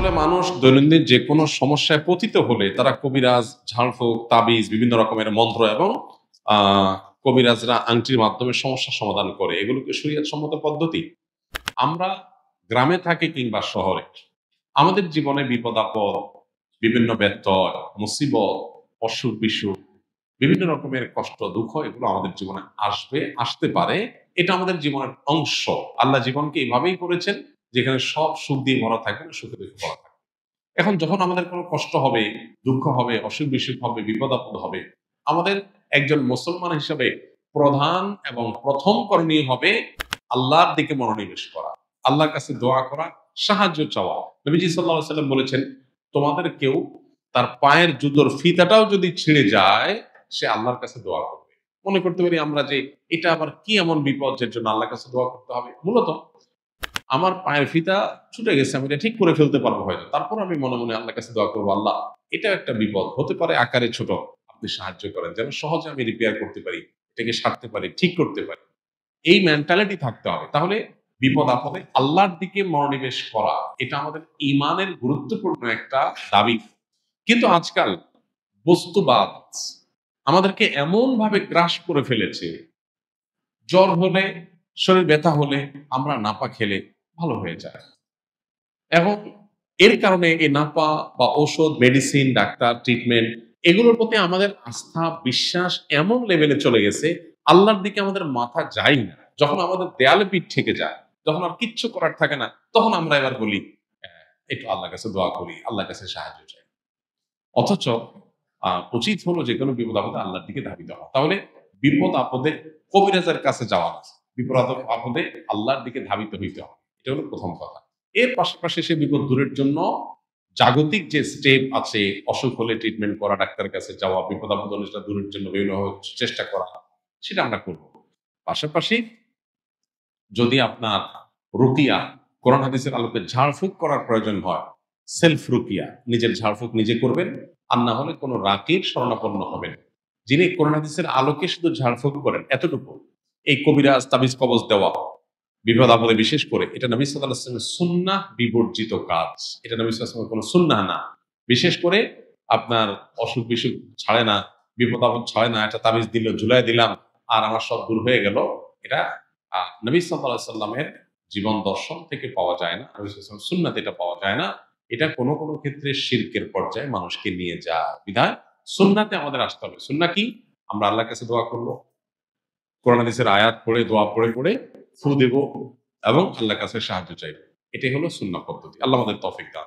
আসলে মানুষ দৈনন্দিন যে কোনো সমস্যায় পতিত হলে তারা কবিরাজ, ঝাড়ফুঁক, তাবিজ, বিভিন্ন রকমের মন্ত্র এবং কবিরাজরা আংটির মাধ্যমে সমস্যার সমাধান করে। এগুলো কি শরীয়ত সম্মত পদ্ধতি? আমরা গ্রামে থাকি কিংবা শহরে, আমাদের জীবনে বিপদ-আপদ, বিভিন্ন ব্যত্যয়, মুসিবত, অসুখ-বিসুখ, বিভিন্ন রকমের কষ্ট, দুঃখ এগুলো আমাদের জীবনে আসবে, আসতে পারে। এটা আমাদের জীবনের অংশ। আল্লাহ জীবনকে এভাবেই করেছেন যেখানে সব সুখ দিয়ে ভরা থাকবে না, সুখে দুঃখে ভরা থাকবে। এখন যখন আমাদের কোনো কষ্ট হবে, দুঃখ হবে, অসুখ-বিসুখ হবে, বিপদ-আপদ হবে, আমাদের একজন মুসলমান হিসেবে প্রধান এবং প্রথম করণীয় হবে আল্লাহর দিকে মনোনিবেশ করা, আল্লাহর কাছে দোয়া করা, সাহায্য চাওয়া। নবীজি সাল্লাল্লাহু আলাইহি ওয়াসাল্লাম বলেছেন, তোমাদের কেউ তার পায়ের জুতোর ফিতাটাও যদি ছিঁড়ে যায়, সে আল্লাহর কাছে দোয়া করবে। মনে করতে পারি আমরা যে এটা আবার কি এমন বিপদ যের জন্য আল্লাহর কাছে দোয়া করতে হবে? মূলত আমার পায়ের ফিতা ছুটে গেছে, আমি এটা ঠিক করে ফেলতে পারবো হয়তো। তারপর আমি মনে, মনে আল্লাহর কাছে দোয়া করবো, আল্লাহ এটাও একটা বিপদ। হতে পারে আকারে ছোট। আপনি সাহায্য করেন। যেন সহজে আমি রিপেয়ার করতে পারি, এটাকে সারতে পারি, ঠিক করতে পারি। এই মেন্টালিটি থাকতে হবে। তাহলে বিপদ-আপদে আল্লাহর দিকে মনোনিবেশ করা, এটা আমাদের ঈমানের গুরুত্বপূর্ণ একটা দাবি। কিন্তু আজকাল বস্তুবাদ আমাদেরকে এমনভাবে গ্রাস করে ফেলেছে, জ্বর হলে, শরীর ব্যথা হলে আমরা নাপা খেলে ভালো হয়ে যায়। এবং এর কারণে এই নাপা বা ঔষধ, মেডিসিন, ডাক্তার, ট্রিটমেন্ট এগুলোর প্রতি আমাদের আস্থা, বিশ্বাস এমন লেভেলে চলে গেছে, আল্লাহর দিকে আমাদের মাথা যায় না। যখন আমাদের দেয়ালে পিঠ ঠেকে যায়, যখন আর কিচ্ছু করার থাকে না, তখন আমরা এবার বলি, একটু আল্লাহর কাছে দোয়া করি, আল্লাহর কাছে সাহায্য চাই। অথচ উচিত হলো যেকোনো বিপদ-আপদে আল্লাহর দিকে ধাবিত হওয়া। তাহলে বিপদ-আপদে কবিরাজের কাছে যাওয়া না। বিপদ-আপদে আল্লাহর দিকে ধাবিত হইতে হবে। এটা হলো প্রথম কথা। এর পাশাপাশি সে বিপদ দূরের জন্য জাগতিক যে স্টেপ আছে, অসুখ হলে ট্রিটমেন্ট করা, ডাক্তারের কাছে যাওয়া, বিপদ-আপদ হলে সেটা দূরের জন্য বিভিন্নভাবে চেষ্টা করা, সেটা আমরা করব। পাশাপাশি যদি আপনার রুকিয়া, কোরআন হাদিসের আলোকে ঝাড়ফুঁক করার প্রয়োজন হয়, সেলফ রুকিয়া, নিজের ঝাড়ফুঁক নিজে করবেন, আর না হলে কোনো রাকির শরণাপন্ন হবেন, যিনি কোরআন হাদিসের আলোকে শুধু ঝাড়ফুঁক করেন, এতটুকু। এই কবিরাজ, তাবিজ, কবজ দেওয়া, বিপদ আপদে বিশেষ করে, এটা নবী সাল্লাল্লাহু আলাইহি ওয়াসাল্লামের সুন্নাহ বিবর্জিত কাজ। এটা নবী সাল্লাল্লাহু আলাইহি ওয়াসাল্লামের কোনো সুন্নাহ না। বিশেষ করে আপনার অসুখ বিসুখ ছাড়ে না, বিপদ আপদ ছাড়ে না, একটা তাবিজ দিল, ঝুলাই দিলাম আর আমার সব দূর হয়ে গেল, এটা নবী সাল্লাল্লাহু আলাইহি ওয়াসাল্লামের জীবন দর্শন থেকে পাওয়া যায় না, নবী সাল্লাল্লাহু আলাইহি ওয়াসাল্লামের সুন্নাতে এটা পাওয়া যায় না। এটা কোনো কোনো ক্ষেত্রে শিরকের পর্যায়ে মানুষকে নিয়ে যায়। বিধায় সুন্নাতে আমাদের আসতে হবে। সুন্নাহ কি? আমরা আল্লাহর কাছে দোয়া করব, কোরআন হাদিসের আয়াত পড়ে, দোয়া পড়ে পড়ে ফু দেব এবং আল্লাহর কাছে সাহায্য চাইব। এটাই হলো সুন্নাহ পদ্ধতি। আল্লাহ আমাদের তৌফিক দান